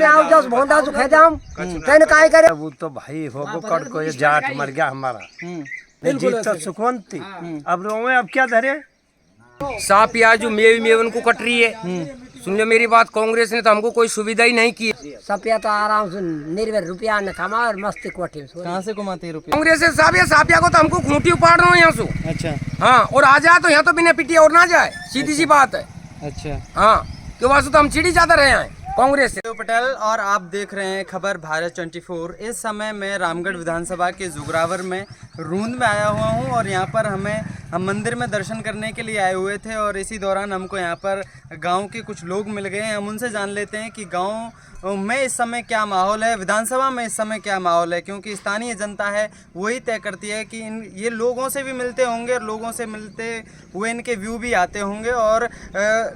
ने आओ जस भोंदा सु खेदे हम तने काय करे। वो तो भाई होगो कट को ये जाट मर गया हमारा नहीं जीत तो सुखवंत थी। अब रो में अब क्या धरे साफ प्याज जो मेवन को कट रही है। सुन लो मेरी बात, कांग्रेस ने तो हमको कोई सुविधा ही नहीं की। सपिया तो आराम से निर्भर रुपया न कमा और मस्ती कोठी कहाँ से कमाते हैं रुपया? कांग्रेस से सापिया को तो हमको खूंटी उपाड़ रहा हूँ यहाँ से। अच्छा हाँ, और आ जाए तो यहाँ तो बिना पिटिया और ना जाए, सीधी सी बात है। अच्छा हाँ, क्यों वास्तव तो हम चिड़ी ज्यादा रहे हैं कांग्रेस से। पटेल और आप देख रहे हैं खबर भारत 24। इस समय मैं रामगढ़ विधानसभा के जुगरावर में रूंद में आया हुआ हूं और यहां पर हम मंदिर में दर्शन करने के लिए आए हुए थे और इसी दौरान हमको यहां पर गांव के कुछ लोग मिल गए हैं। हम उनसे जान लेते हैं कि गांव में इस समय क्या माहौल है, विधानसभा में इस समय क्या माहौल है, क्योंकि स्थानीय जनता है वही तय करती है कि ये लोगों से भी मिलते होंगे और लोगों से मिलते हुए इनके व्यू भी आते होंगे। और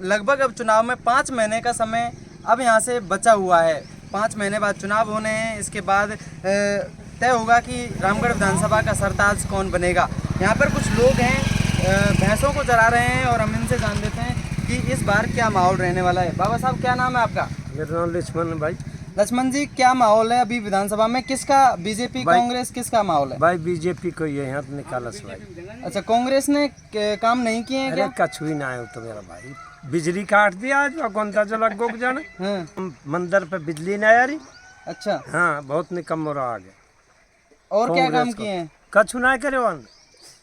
लगभग अब चुनाव में 5 महीने का समय अब यहाँ से बचा हुआ है। 5 महीने बाद चुनाव होने हैं, इसके बाद तय होगा कि रामगढ़ विधानसभा का सरताज कौन बनेगा। यहाँ पर कुछ लोग हैं भैंसों को चरा रहे हैं और हम इनसे जान लेते हैं कि इस बार क्या माहौल रहने वाला है। बाबा साहब क्या नाम है आपका? मेरा नाम लक्ष्मण भाई। लक्ष्मण जी, क्या माहौल है अभी विधानसभा में? किसका, बीजेपी कांग्रेस, किसका माहौल है? भाई बीजेपी को ये यहाँ तो निकाला भाई। अच्छा, कांग्रेस ने काम नहीं किए हैं क्या? कछु ही ना है तो मेरा भाई, बिजली काट दिया आज गोंदा जो लगो जाने मंदिर पे बिजली नहीं आ रही। अच्छा हाँ, बहुत निकम्मो रहा आगे। और क्या काम किए हैं? कछु ना करे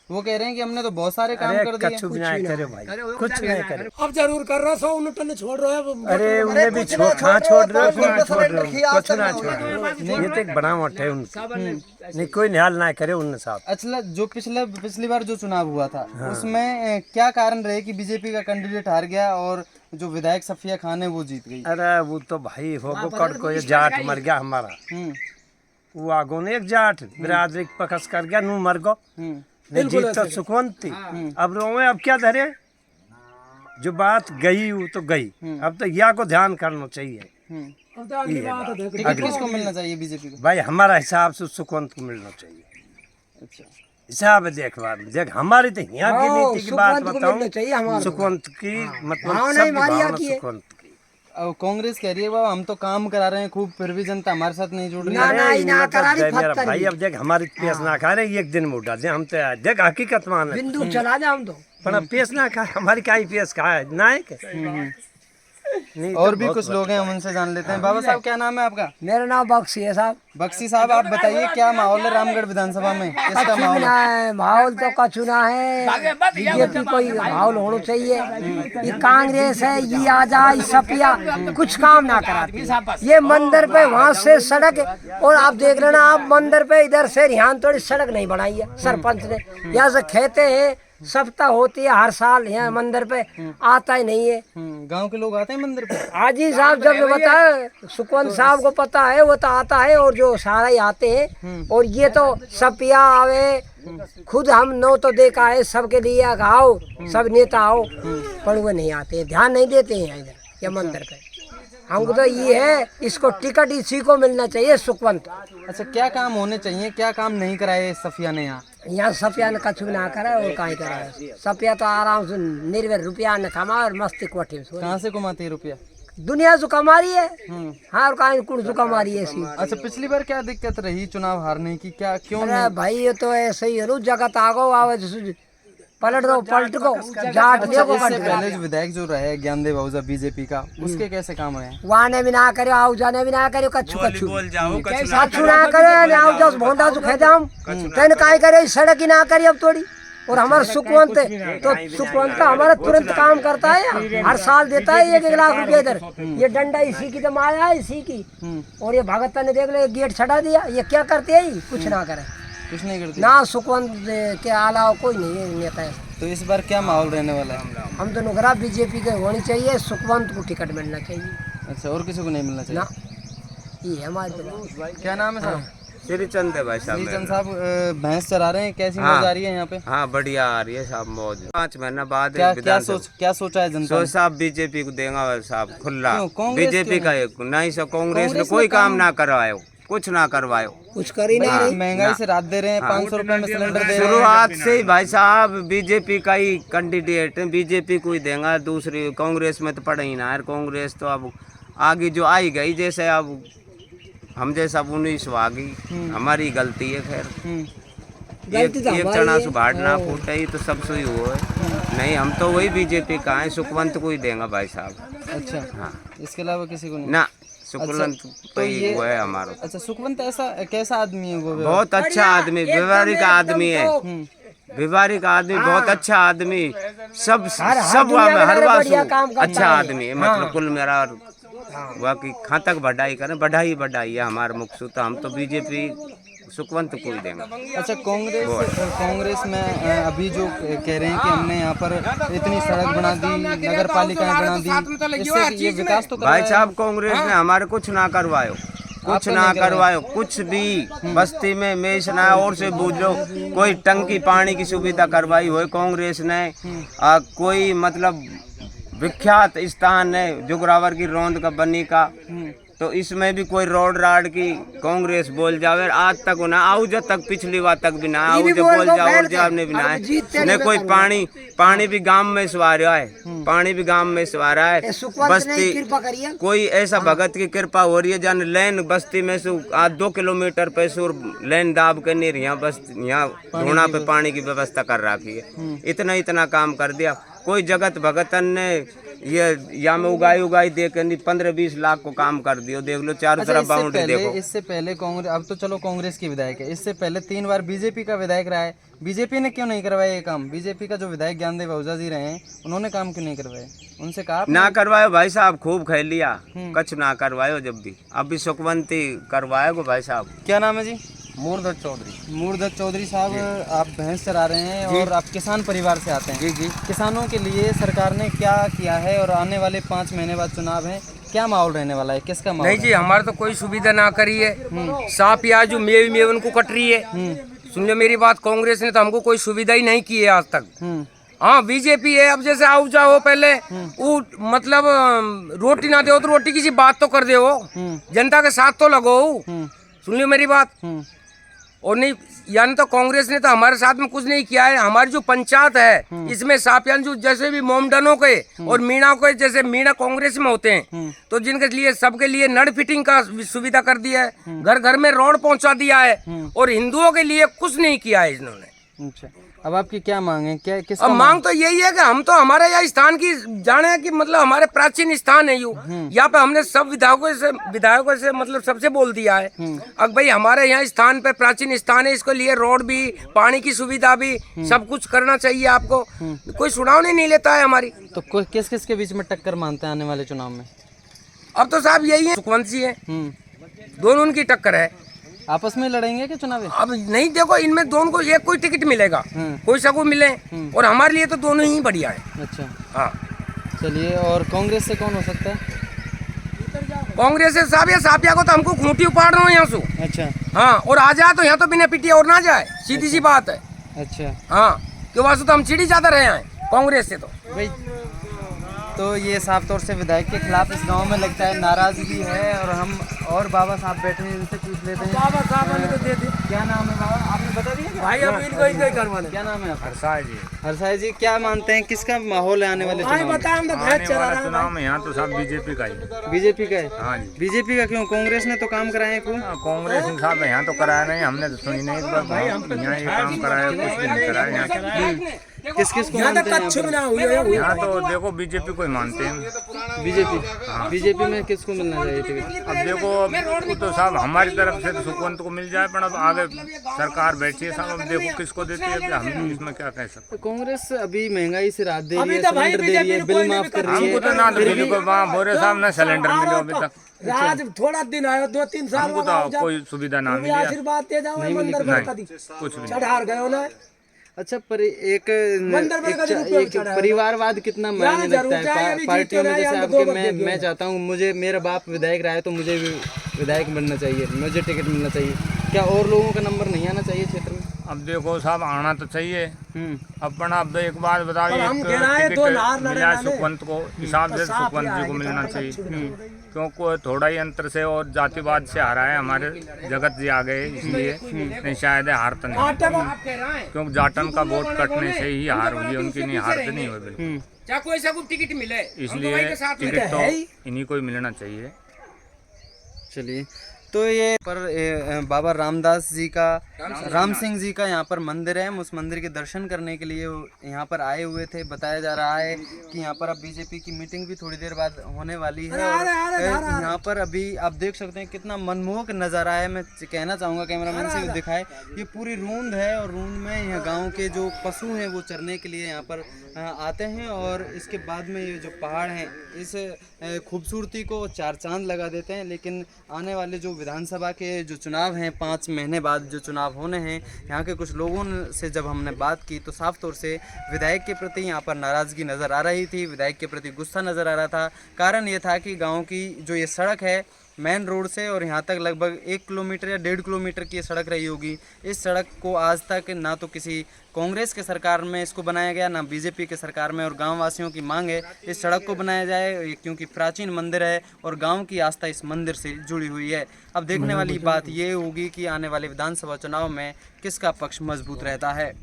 वो कह रहे हैं कि हमने तो बहुत सारे काम कर दिए। कछु भी ना करे भाई, कुछ नहीं करे। अब जरूर कर रहा 100 टन छोड़ रहे हैं। अरे उन्हें भी कहाँ छोड़ रहे, कुछ ना छोड़ रहे। ये तो एक बनावट है उनका, नहीं कोई न्याल ना करे उनने साहब। अच्छा, जो पिछली बार जो चुनाव हुआ था उसमें क्या कारण रहे कि बीजेपी का कैंडिडेट हार गया और जो विधायक सफिया खान है वो जीत गई? अरे वो तो भाई होगो कट को ये जाट मर गया हमारा। वो आगो ने एक जाट बिरादरी पकस कर गया, नू मर गो नहीं जीत तो सुखवंत थी। अब रो में अब क्या धरे, जो बात गई वो तो गई। अब तो या को ध्यान करना चाहिए। टिकट किसको मिलना चाहिए बीजेपी को? भाई हमारा हिसाब से सुखवंत को मिलना चाहिए। अच्छा, हिसाब है देख हमारी तो यहाँ की नीति की बात बताऊं, सुखवंत की मतलब सब भावना सुखवंत की। अब कांग्रेस कह रही है बाबा हम तो काम करा रहे हैं खूब, फिर भी जनता हमारे साथ नहीं जुड़ रही है। मेरा भाई अब देख हमारी पेश ना खा रहे, एक दिन में उठा दे हम तो देख हकीकत मान बिंदु चला जा हम तो, पर अब पेश ना खा, हमारी क्या पेश खा है ना है। और भी कुछ लोग हैं, हम उनसे जान लेते हैं। बाबा साहब क्या नाम है आपका? मेरा नाम बख्शी है साहब। बख्शी साहब, आप बताइए क्या माहौल है रामगढ़ विधानसभा में? किसका माहौल है? माहौल तो कछु ना है, बीजेपी कोई माहौल होना चाहिए। ये कांग्रेस है, ये आ जाए सपिया कुछ काम ना कराती। ये मंदिर पे वहाँ से सड़क, और आप देख लेना आप मंदिर पे इधर से यहाँ थोड़ी सड़क नहीं बनाई है सरपंच ने। यहाँ से खेते हैं, सप्ताह होती है हर साल, यहाँ मंदिर पे आता ही नहीं है। गांव के लोग आते हैं मंदिर पे? हाजी साहब जब बताया, सुखवंत साहब को पता है, वो तो आता है और जो सारा ही आते हैं। और ये तो सपिया आवे, खुद हम नो तो देखा है सबके लिए आओ, सब नेता आओ, पर वो नहीं आते, ध्यान नहीं देते हैं इधर ये मंदिर पे। हमको तो ये है, इसको टिकट इसी को मिलना चाहिए सुखवंत। अच्छा, क्या काम होने चाहिए, क्या काम नहीं कराए सफिया ने यहाँ सफिया ने कछु ना करा और कहीं करा है। सफिया तो आराम से निर्भर रुपया न कमा और मस्ती कोठी। कहाँ से कमाती है रुपया? दुनिया से कमा रही है। हाँ, और कहीं कुछ से कमा रही है ऐसी। अच्छा, पिछली बार क्या दिक्कत रही चुनाव हारने की, क्या क्यों? अरे भाई ये तो ऐसे ही है, जगत आगो आवे पलट को जाट देखो। पहले जो विधायक जो रहे ज्ञानदेव आहूजा बीजेपी का, उसके कैसे काम रहे? वाने भी ना करे, आओ जाने भी ना करे, कछु ना करे, आओ जस भोंदा सु खेदे हम तने काय करे, सड़क ही ना करी अब थोड़ी। और हमारा सुखवंत तो सुखवंत हमारा तुरंत काम करता है, हर साल देता है 1-1 लाख रुपया इधर। ये डंडा इसी की तो माया है, इसी की। और ये भगत ने देख लो गेट छड़ा दिया, ये क्या करते है? कुछ ना करे, कुछ नहीं करती ना। सुखवंत के अलावा कोई नहीं है नेता है। तो इस बार क्या माहौल रहने वाला है? हम तो नुकरा बीजेपी के होनी चाहिए, सुखवंत को टिकट मिलना चाहिए। अच्छा, और किसी को नहीं मिलना चाहिए ना? ये हमारे क्या नाम है साहब? श्रीचंद है भाई साहब। श्रीचंद साहब, भैंस चरा रहे हैं, कैसी मौज आ रही है यहाँ पे? हाँ, बढ़िया आ रही है साहब मौज। 5 महीना बाद क्या सोचा है जनता ने? साहब बीजेपी को देगा साहब खुला। कांग्रेस बीजेपी का नहीं सो, कांग्रेस ने कोई काम ना करवायो, कुछ ना करवायो, कुछ कर ही नहीं। महंगाई से रात दे रहे हैं, 500 रुपए में सिलेंडर दे रहे हैं। शुरुआत से ही भाई साहब बीजेपी का ही कैंडिडेट है, बीजेपी को ही देगा, दूसरी कांग्रेस में तो पड़ा ही ना यार। कांग्रेस तो अब आगे जो आई गई, जैसे अब हम जैसा 19 आ गई, हमारी गलती है। खैर एक चना सुभाटना फूटे ही तो सब सुई हुआ है। नहीं, हम तो वही बीजेपी का है, सुखवंत को ही देंगे भाई साहब। अच्छा, हाँ, इसके अलावा किसी को नहीं? ना, सुखवंत तो ये वो है हमारा। अच्छा, सुखवंत ऐसा कैसा आदमी है वो? बहुत अच्छा आदमी, व्यवहारिक आदमी है, व्यवहारिक आदमी, बहुत अच्छा आदमी, सब हरवासु अच्छा आदमी है। मतलब कुल मेरा बाकी खां तक बढ़ाई करें, बढ़ाई है हमारा मुकसूद। हम तो बीजेपी सुखवंत को ही देंगे। अच्छा, कांग्रेस में अभी जो कह रहे हैं कि हमने यहाँ पर इतनी सड़क बना दी, नगर पालिकाएं बना दी, इससे ये विकास तो भाई साहब कांग्रेस ने हमारे कुछ ना करवायो, कुछ भी बस्ती में मेष ना और से बूझ लो, कोई टंकी पानी की सुविधा करवाई हो कांग्रेस ने। कोई मतलब विख्यात स्थान है जुगरावर की रोंद का बनी का, तो इसमें भी कोई रोड राड की कांग्रेस बोल जावे, आज तक ना आउज तक, पिछली बार तक भी ना आउज बोल जाओ ने भी ना है। ने कोई पानी भी गांव में सवारा है, पानी भी गांव में सवारा है। बस्ती कोई ऐसा भगत की कृपा हो रही है जन लैन बस्ती में से 2 किलोमीटर पे सुर लैन दाब के नहीं रही, बस यहाँ धोना पे पानी की व्यवस्था कर रखी है। इतना काम कर दिया। कोई जगत भगतन ने ये या में उगाई दे के 15-20 लाख को काम कर दियो, देख लो चारों तरफ बाउंड्री देखो। इससे पहले कांग्रेस, अब तो चलो कांग्रेस की विधायक है, इससे पहले 3 बार बीजेपी का विधायक रहा है। बीजेपी ने क्यों नहीं करवाया ये काम? बीजेपी का जो विधायक ज्ञानदेव आहूजा जी रहे हैं, उन्होंने काम क्यों नहीं करवाया? उनसे कहा ना करवायो भाई साहब, खूब खेल लिया, कछ ना करवायो। जब भी अभी सुखवंती करवाएगो भाई साहब। क्या नाम है जी? मूर्धत चौधरी साहब, आप भैंस चरा रहे हैं और आप किसान परिवार से आते हैं। जी। किसानों के लिए सरकार ने क्या किया है और आने वाले 5 महीने बाद चुनाव है, क्या माहौल रहने वाला है? किसका माहौल? नहीं जी, हमारे तो कोई सुविधा ना करी है। सांप या जो मेवन को कट रही है, सुन लो मेरी बात, कांग्रेस ने तो हमको कोई सुविधा ही नहीं की है आज तक। हाँ, बीजेपी है। अब जैसे आओ जाओ पहले वो मतलब रोटी ना दो तो रोटी की सी बात तो कर दो, जनता के साथ तो लगो। सुन लो मेरी बात। और नहीं, यानी तो कांग्रेस ने तो हमारे साथ में कुछ नहीं किया है। हमारी जो पंचायत है इसमें सापियान जो जैसे भी मोमडनों के और मीणा के, जैसे मीणा कांग्रेस में होते हैं तो जिनके लिए सबके लिए नड़ फिटिंग का सुविधा कर दिया है, घर घर में रोड पहुंचा दिया है, और हिंदुओं के लिए कुछ नहीं किया है इन्होंने। अच्छा, अब आपकी क्या मांग है? क्या किस अब मांग तो यही है कि हम तो हमारे यहाँ स्थान की जाने कि मतलब हमारे प्राचीन स्थान है यू, यहाँ पे हमने सब विधायकों से मतलब सबसे बोल दिया है। अब भाई हमारे यहाँ स्थान पे प्राचीन स्थान है, इसको लिए रोड भी, पानी की सुविधा भी, सब कुछ करना चाहिए आपको। कोई सुनाव नहीं लेता है हमारी। तो किस किस के बीच में टक्कर मानते हैं आने वाले चुनाव में? अब तो साहब यही है, सुखवंत जी है, दोनों उनकी टक्कर है। आपस में लड़ेंगे कि चुनाव? अब नहीं, देखो इनमें दोनों को एक कोई टिकट मिलेगा, कोई सको मिले, और हमारे लिए तो दोनों ही बढ़िया है। अच्छा, हाँ चलिए। और कांग्रेस से कौन हो सकता है? कांग्रेस से साहब, ये सापिया को तो हमको खूंटी उपाड़ रहा हूँ यहाँ से। अच्छा, हाँ, और आ जाए तो यहाँ तो बिना पिटिया और ना जाए, सीधी सी बात है। अच्छा, हाँ, क्यों वासु तो हम चिड़ी ज्यादा रहे हैं कांग्रेस से तो भाई। तो ये साफ तौर से विधायक के खिलाफ इस गांव में लगता है नाराजगी है, और हम और बाबा साहब बैठे हैं, इनसे पूछ लेते हैं। बाबा साहब तो दे दे। क्या नाम है बाबा? आपने बता दिया भाई, अब इनको ही करवाना। क्या नाम है आपका? हरसाई जी, क्या मानते हैं किसका माहौल है आने वाले चुनाव में? चुनाव में यहाँ तो सब बीजेपी का ही। बीजेपी का है? हाँ जी। बीजेपी का क्यों? कांग्रेस ने तो काम कराए खूब। कांग्रेस ने साहब यहाँ तो कराया नहीं, हमने तो सुनी नहीं। यहाँ ये काम कराया, कुछ भी नहीं कराया यहाँ। किस किस को मानते हैं? यहाँ तो देखो बीजेपी को ही मानते हैं। बीजेपी में किसको मिलना चाहिए टिकट? अब देखो तो साहब हमारी तरफ से तो सुखवंत को मिल जाए, पर अब आगे सरकार बैठी है साहब, अब देखो किसको देती है, हम इसमें क्या कह सकते। कांग्रेस अभी महंगाई से राहत दे रही है, सिलेंडर दे रही है, बिल माफ कर रही है। हमको तो ना तो बिल को बोरे साहब ना सिलेंडर मिले अभी तक। राज थोड़ा दिन आयो, 2-3 साल हमको तो कोई सुविधा ना मिली, आशीर्वाद दे जाओ, मंदिर में कदी कुछ भी चढ़ार गयो ना। अच्छा, पर एक परिवारवाद कितना मायने लगता है पार्टियों में? जैसे आपके मैं चाहता हूँ, मुझे मेरा बाप विधायक रहा है तो मुझे भी विधायक बनना चाहिए, मुझे टिकट मिलना चाहिए। क्या और लोगों का नंबर नहीं आना चाहिए क्षेत्र में? अब देखो साहब आना तो चाहिए। अपन अब एक बात बताओ, हम कह रहे हैं, 2 नार लड़े सुखवंत को हिसाब से सुखवंत जी को मिलना चाहिए। क्योंकि थोड़ा ही अंतर से और जातिवाद से हारा है, हमारे जगत जी आ गए इसलिए, नहीं शायद है हारता नहीं, क्योंकि जाटन का वोट कटने से ही हार हुई है उनकी, नहीं हारते नहीं हुए बिल्कुल। चाहे कोई सा टिकट मिले इसलिए टिकट तो इन्हीं को ही मिलना चाहिए। चलिए, तो ये पर बाबा रामदास जी का, राम सिंह जी का यहाँ पर मंदिर है। हम उस मंदिर के दर्शन करने के लिए यहाँ पर आए हुए थे। बताया जा रहा है कि यहाँ पर अब बीजेपी की मीटिंग भी थोड़ी देर बाद होने वाली है। और यहाँ पर अभी आप देख सकते हैं कितना मनमोहक नज़ारा है। मैं कहना चाहूँगा कैमरामैन से भी दिखाए, ये पूरी रूंद है और रूंद में यहाँ गाँव के जो पशु हैं वो चरने के लिए यहाँ पर आते हैं। और इसके बाद में ये जो पहाड़ हैं इस खूबसूरती को चार चांद लगा देते हैं। लेकिन आने वाले जो विधानसभा के जो चुनाव हैं, 5 महीने बाद जो चुनाव होने हैं, यहाँ के कुछ लोगों से जब हमने बात की तो साफ तौर से विधायक के प्रति यहाँ पर नाराज़गी नज़र आ रही थी, विधायक के प्रति गुस्सा नज़र आ रहा था। कारण ये था कि गाँव की जो ये सड़क है मेन रोड से और यहाँ तक लगभग 1 किलोमीटर या 1.5 किलोमीटर की ये सड़क रही होगी। इस सड़क को आज तक ना तो किसी कांग्रेस के सरकार में इसको बनाया गया, ना बीजेपी के सरकार में। और गांव वासियों की मांग है इस सड़क को बनाया जाए, क्योंकि प्राचीन मंदिर है और गांव की आस्था इस मंदिर से जुड़ी हुई है। अब देखने वाली बात ये होगी कि आने वाले विधानसभा चुनाव में किसका पक्ष मजबूत रहता है।